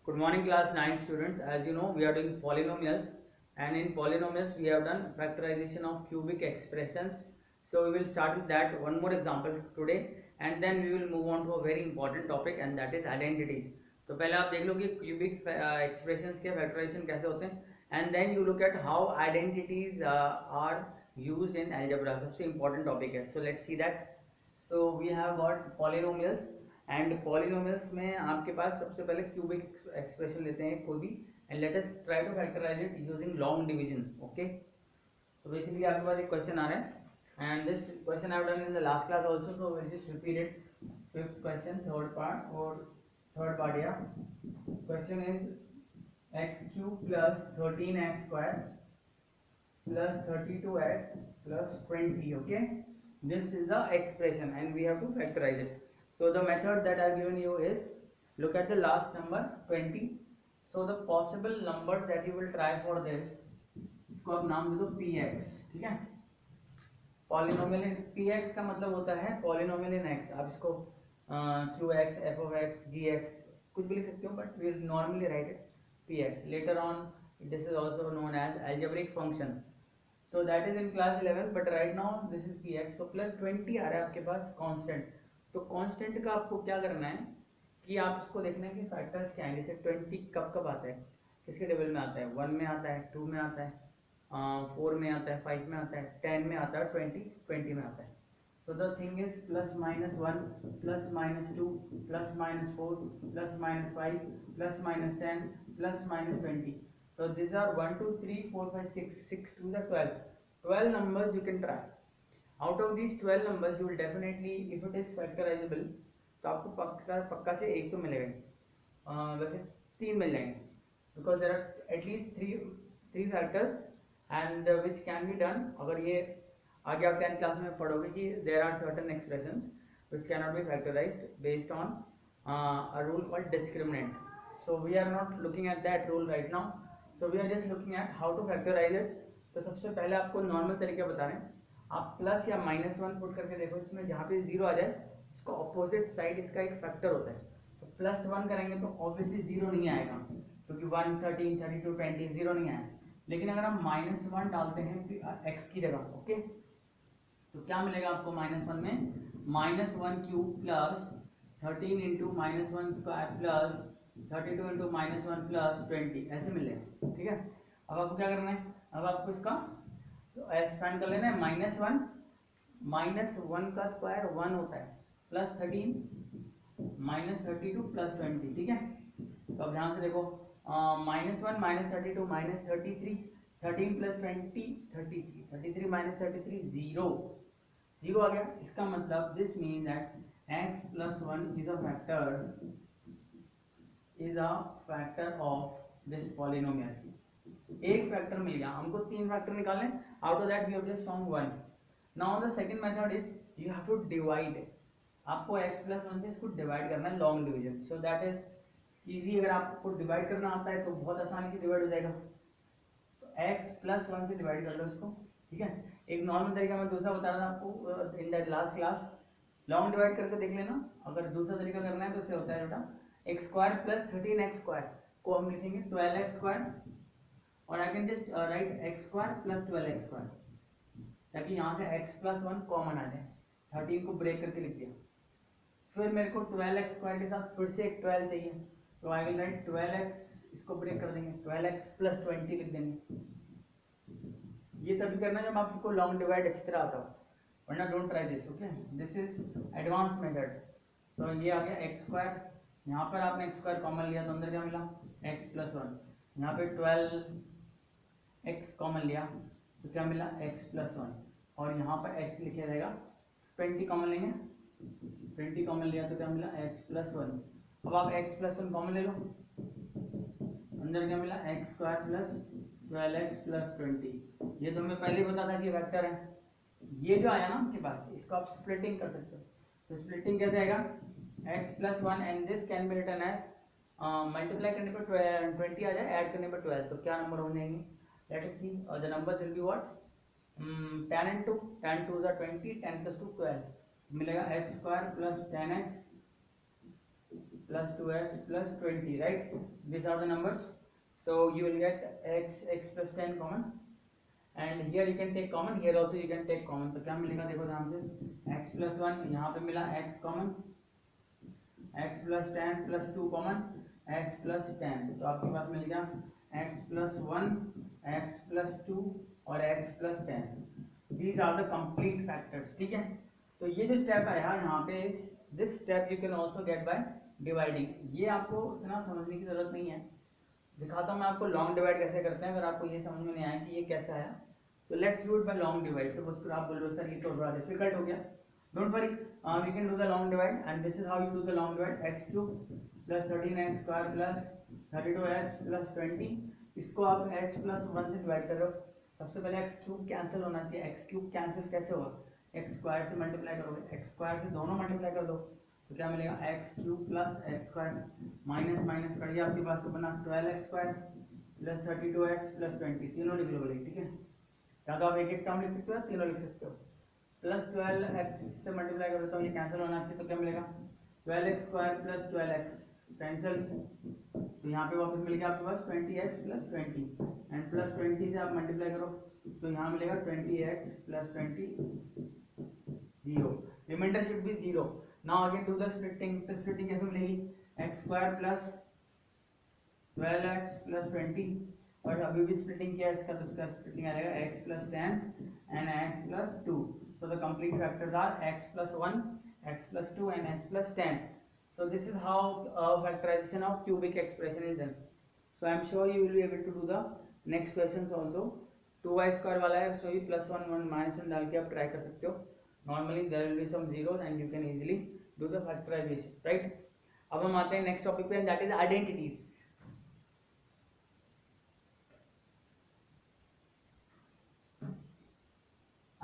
Good morning class 9 students. As you know, we are doing polynomials, and in polynomials we have done factorization of cubic expressions. So we will start with that one more example today, and then we will move on to a very important topic, and that is identities. तो पहले आप देख लो कि cubic expressions के factorization कैसे होते हैं, and then you look at how identities are used in algebra. सबसे important topic है. So let's see that. So we have got polynomials. And polynomials में आपके पास सबसे पहले क्यूबिक एक्सप्रेशन लेते हैं कोई भी, and let us try to factorise it using long division. Okay, तो बेसिकली आपके पास एक क्वेश्चन आ रहा है, and this question I have done in the last class also, so will just repeat it. Fifth question, third part, और third part या question is x cube plus 13x square plus 32x plus 20. Okay, this is the expression and we have to factorize it. So the method that I have given you is, look at the last number 20. So the possible number that you will try for this, इसको आप नाम दे दो px. ठीक है, polynomial इन px का मतलब होता है पॉलिनोमियल इन x. आप इसको qx, f of x, gx कुछ भी लिख सकते हो, but we will normally write it px. Later on this is also known as algebraic function. So that is in class 11, but right now this is px. So plus 20 आ रहा है आपके पास constant. तो constant का आपको क्या करना है कि आप इसको देखना है कि फैक्टर्स क्या हैं. जैसे 20 कब कब आता है, किसके टेबल में आता है, 1 में आता है, 2 में आता है, 4 में आता है, 5 में आता है, 10 में आता है, 20 में आता है. So the thing is plus minus 1 plus minus 2 plus minus 4 plus minus 5 plus minus 10 plus minus 20. So these are 1 2 3 4 5 6 to the 12 numbers you can try. Out of these 12 numbers you will definitely, if it is factorizable, तो आपको पक्का से एक तो मिलेगा. वैसे 3 मिल जाएंगे, because there are at least three factors and which can be done. अगर ये आगे आप 10th क्लास में पढ़ोगे कि there are certain expressions which cannot be factorized based on a rule called discriminant. So we are not looking at that rule right now. So we are just looking at how to factorize it. तो सबसे पहले आपको normal तरीका बता रहे हैं. आप plus या -1 पुट करके देखो, इसमें जहाँ पे 0 आ जाए इसका ऑपोजिट साइड इसका एक फैक्टर होता है. तो +1 करेंगे तो ऑब्वियसली 0 नहीं आएगा, क्योंकि 1 13 32 20 0 नहीं आया. लेकिन अगर हम -1 डालते हैं x की जगह, ओके, तो क्या मिलेगा आपको -1 में, -1 cube plus 13 into -1 square plus 32 into -1 plus 20 ऐसे मिलेगा. ठीक है, अब आपको क्या करना है, अब आपको इसका तो एक्सपेंड कर लेना है. -1 का स्क्वायर 1 होता है, प्लस 13 -32 प्लस 20. ठीक है, तो अब ध्यान से देखो, -1 -32 -33, 13 प्लस 20 33, 33 माइनस 33 0 0 आ गया. इसका मतलब this mean that x plus 1 is a factor of this polynomial. एक फैक्टर मिल गया हमको, 3 फैक्टर निकालने. out of that we have just found 1. now the second method is you have to divide. आपको x plus 1 से इसको divide करना है, long division. so that is easy. अगर आपको डिवाइड करना आता है तो बहुत आसानी से डिवाइड हो जाएगा. तो x plus 1 से डिवाइड कर लो इसको. ठीक है, एक नॉर्मल तरीका मैं दूसरा बता रहा था आपको in that last class. Long divide करके देख लेना. अगर दूसरा तरीका करना है तो इससे होता है बेटा x square plus 13x square को हम लिखेंगे 12x स्क्वायर, और I can just right x square plus 12x square, ताकि यहाँ से x प्लस 1 कॉमन आ जाए. 13 को ब्रेक करके लिख दिया. फिर मेरे को 12x स्क्वायर के साथ फिर से एक 12 चाहिए, तो आई विल राइट 12x, इसको ब्रेक कर देंगे, 12x प्लस 20 लिख देंगे. ये तभी करना जब आपको लॉन्ग डिवाइड अच्छी तरह आता हो, वरना don't try this. Okay, this is advance method. तो ये आ गया x स्क्वायर. यहाँ पर आपने x स्क्वायर कॉमन लिया तो अंदर क्या मिला, x प्लस 1. यहाँ पे 12x कॉमन लिया तो क्या मिला, x प्लस 1, और यहाँ पर x लिखा रहेगा. 20 कॉमन लेंगे, 20 कॉमन लिया तो क्या मिला, x प्लस 1. अब आप x प्लस 1 कॉमन ले लो, अंदर क्या मिला, x square plus 12x plus 20. ये तो मैं पहले ही बता था कि वेक्टर है. ये जो आया ना आपके पास, इसको आप स्प्लिटिंग कर सकते हो. तो स्प्लिटिंग कैसे आएगा, x plus 1 and this can be written as, multiply करने पर 20 आ जाए, ऐड करने पर 12, तो क्या नंबर हो जाएंगे, let us see. The number will be what, 10 into 10 2 is 20, 10 plus 2 12, मिलेगा x square plus 10x plus 2x plus 20, right? These are the numbers. So you will get x plus 10 common, and here you can take common, here also you can take common. तो क्या मिलेगा देखो ध्यान से, x plus 1 यहाँ पे मिला x common, x plus 10 plus 2 common, x plus 10, तो आपके पास मिल गया x plus 1, x plus 2 और x plus 10. These are the complete factors. ठीक है, तो ये जो स्टेप आया यहाँ पे, this step you can also get by dividing. ये आपको इतना समझने की जरूरत नहीं है, दिखाता हूँ मैं आपको लॉन्ग डिवाइड कैसे करते हैं. अगर आपको ये समझ में नहीं आया कि ये कैसा आया, तो let's do it by long divide. तो बस आप बोल रहे हो सर ये तो थोड़ा डिफिकल्ट हो गया. Don't worry, we can do the long divide, and this is how you do the long divide. x cube plus 13x square plus 32x plus 20, इसको आप x प्लस 1 से डिवाइड कर रहे हो. सबसे पहले x क्यूब कैंसिल होना चाहिए. x क्यूब कैंसिल कैसे होगा, x स्क्वायर से मल्टीप्लाई करोगे, x स्क्वायर से दोनों मल्टीप्लाई कर दो, तो क्या मिलेगा x cube plus x square minus minus करिए आपके पास, तो बना 12x square plus 32x plus 20, तीनों लिख लो बोले. ठीक है, या तो आप एक एक टर्म लिख सकते हो, तीनों लिख सकते हो. प्लस 12x से मल्टीप्लाई कर देता हूँ, ये कैंसिल होना चाहिए, तो क्या मिलेगा 12x square plus 12x cancel, तो यहाँ पे वापस मिल गया आपके पास 20x प्लस 20, एंड प्लस 20 से आप मल्टीप्लाई करो, तो यहाँ मिलेगा 20x plus 20 0. Remainder should be 0. Now again do the splitting. तो स्प्लिटिंग कैसे मिलेगी, x square plus 12x plus 20, और अभी भी स्प्लिटिंग किया इसका, तो इसका स्प्लिटिंग आ जाएगा x plus 10 and x plus 2. So the complete factors are x plus 1, x plus 2 and x plus 10. So this is how factorization of cubic expression is done. So I am sure you will be able to do the next questions also. 2y square वाला है, so ये plus 1 1 minus 1 डाल के आप try कर सकते हो. Normally there will be some zeros and you can easily do the factorization, right? अब हम आते हैं next topic पे, and that is identities.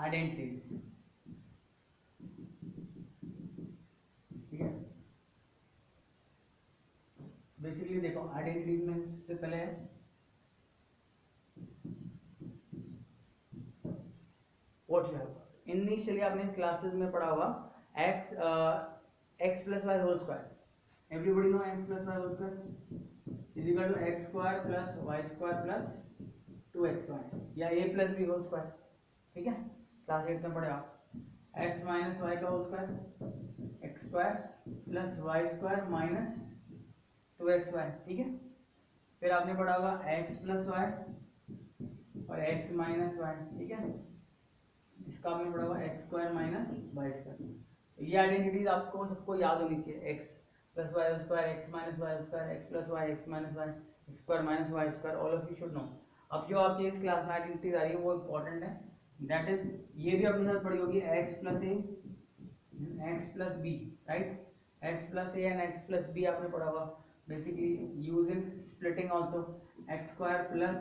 Identities. ठीक है, बेसिकली देखो आइडेंटिटीज में सबसे पहले है व्हाट यू हैव. इनिशियली आपने क्लासेस में पढ़ा होगा x plus y whole square. Everybody know x plus y whole square is equal to x square plus y square plus 2xy या a plus b whole square. ठीक है, class 8 में पढ़े आप. x माइनस वाई का whole square, x square plus y square minus 2xy. ठीक है, फिर आपने पढ़ा होगा x प्लस वाई और x माइनस वाई. ठीक है, इसका आपने पढ़ा होगा x square minus y square. ये आइडेंटिटीज आपको सबको याद होनी चाहिए. x plus y square, x minus y square, x plus y, x minus y, x square minus y square, all of you should know. अब जो आपकी इस क्लास में आइडेंटिटीज आ रही है वो इंपॉर्टेंट है. दैट इज, ये भी आपके साथ पढ़ी होगी x plus a, x plus b, right. x plus a and x plus b आपने पढ़ा होगा. Basically use in splitting also, x square plus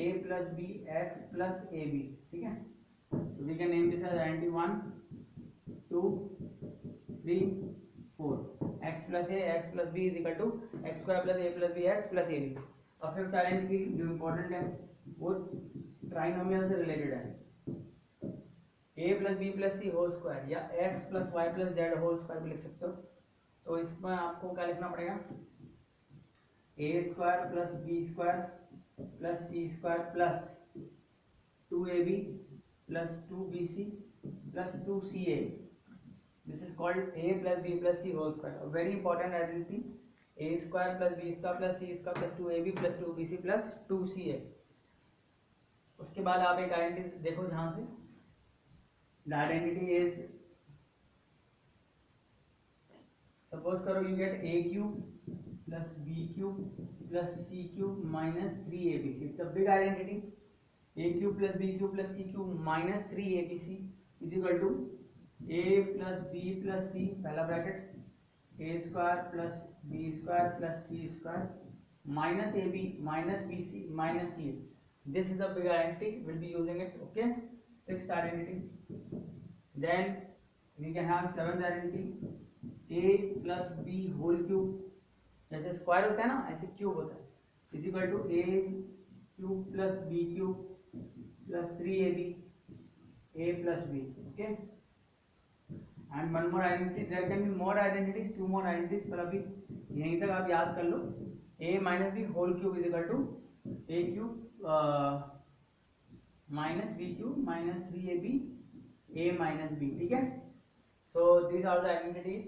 a plus b x plus ab. ठीक है, so we can name this as identity 1 2 3 4. x plus a x plus b is equal to x square plus a plus b x plus ab. और fifth identity जो important है वो trinomial से related है. a plus b plus c whole square या x plus y plus z whole square भी लिख सकते हो. तो इसमें आपको क्या लिखना पड़ेगा, A square plus B square plus C square plus 2ab plus 2bc plus 2ca. This is called a plus b plus c whole square. Very important identity, A square plus B square plus C square plus 2ab plus 2bc plus 2ca. उसके बाद आप एक identity देखो ध्यान से. The identity is, suppose करो you get a cube plus b cube plus c cube minus 3abc. It's a big identity. a cube plus b cube plus c cube minus 3abc is equal to a plus b plus c, पहला bracket, a square plus b square plus c square minus ab minus bc minus c. This is a big identity, will be using it. Okay, sixth identity. Then we can have seventh identity, a plus b whole cube, जैसे square होता है ना ऐसे cube होता है, is equal to a cube plus b cube plus 3ab a plus b. Okay, and one more identity, there can be more identities, two more identities, पर अभी यहीं तक आप याद कर लो, a minus b whole cube is equal to a cube minus b cube minus 3ab a minus b, ठीक है. So these are the identities,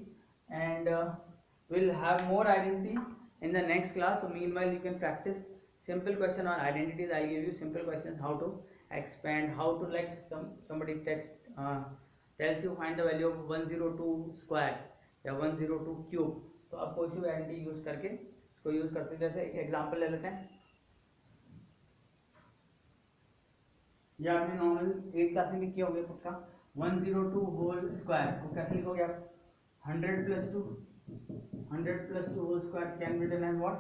and we'll have more identities in the next class. So meanwhile you can practice simple question on identities. I'll give you simple questions how to expand, how to, like, somebody tells you find the value of 102 square या 102 cube, तो आप कोई सी identity use करके इसको use करते हैं. जैसे example ले लेते हैं, ये आपने नॉर्मल 8 क्लास में भी किया होगा पक्का. 102 होल स्क्वायर को कैसे लिखोगे आप? 100 plus 2, 100 plus 2 whole square can be written as what?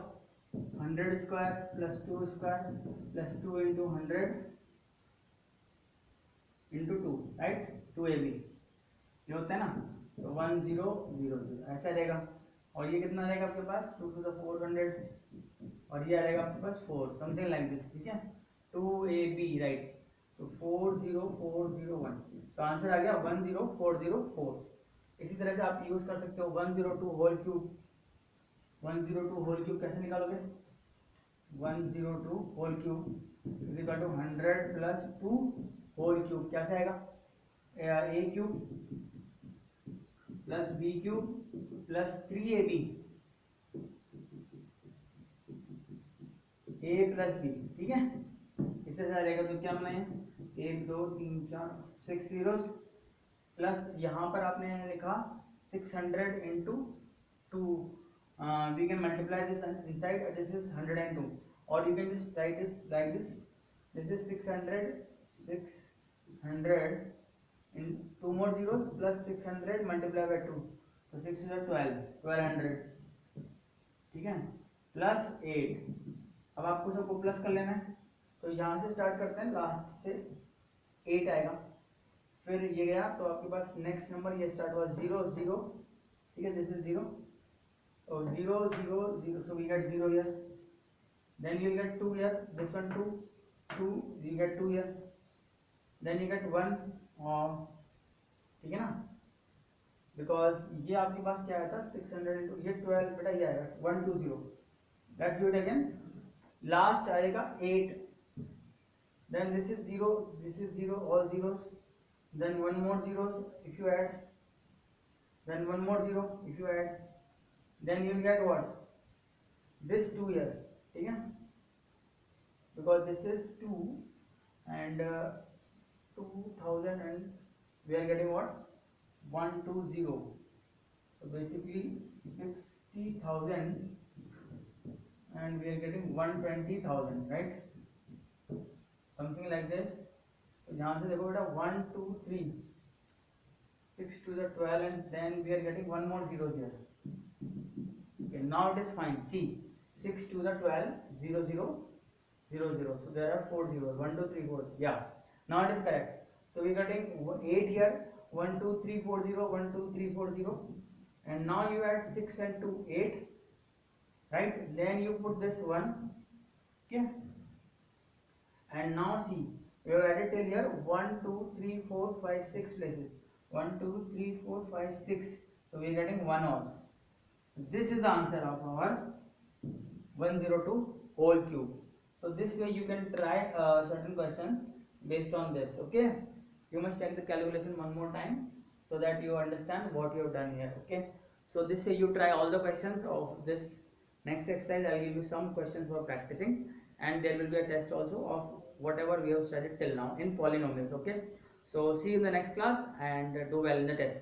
100 square plus 2 square plus 2 into 100 into 2, right? 2ab ये होता है ना. तो 1000 ऐसा रहेगा. और ये कितना रहेगा आपके पास? 2 to the 400, और ये आएगा आपके पास 4, समथिंग लाइक दिस, ठीक है. 2ab, right. तो 40401, तो आंसर आ गया 10404. इसी तरह से आप यूज कर सकते हो 102 होल क्यूब. 102 होल क्यूब कैसे निकालोगे? 102 whole cube is equal to 100 plus 2 whole cube. कैसे आएगा? a cube plus b cube plus 3ab a plus b, ठीक है. इससे आ जाएगा. तो क्या बनाए? 1 2 3 4 6 zeros प्लस यहाँ पर आपने लिखा 600 into 2. We can multiply this inside, this is 102, और you can just write this like this. This is 600 in 2 more zeros plus 600 multiplied by 2, तो 6 is 1200, ठीक है, प्लस 8. अब आपको सबको प्लस कर लेना है. तो यहाँ से स्टार्ट करते हैं, लास्ट से 8 आएगा, फिर ये गया. तो आपके पास नेक्स्ट नंबर ये स्टार्ट हुआ 0 0, ठीक है. दिस इज 0, तो 0 0 0, so we get 0 here, then you get 2 here, this one 2 2, you get 2 here, then you get 1, और ठीक है ना, बिकॉज ये आपके पास क्या आया था 600 इंटू ये 12, बेटा ये आएगा 120. Let's do it again. Last आएगा 8, then this is 0, this is 0, all zeros, then one more zeros if you add, then one more 0 if you add, then you will get what? This 2 here, ठीक है, because this is 2 and 2000 and we are getting what? 120. So basically 60,000 and we are getting 120,000, right? Something like this. तो यहाँ से देखो बेटा 1 2 3 6 to the 12 and then we are getting one more 0 here. Okay, now it is fine. See, 6 to the 12 0 0 0 0. So there are 4 zeros. 1 2 3 4. Yeah. Now it is correct. So we are getting 8 here. 1 2 3 4 0, 1 2 3 4 0, and now you add 6 and 2 8, right? Then you put this 1, okay, and now see, you have added till here 1 2 3 4 5 6 places, 1 2 3 4 5 6, so we are getting 1 all. This is the answer of our 102 whole cube. So this way you can try certain questions based on this, okay. You must check the calculation one more time so that you understand what you have done here, okay. So this way you try all the questions of this next exercise. I will give you some questions for practicing, and there will be a test also of whatever we have studied till now in polynomials, okay. So see you in the next class and do well in the test.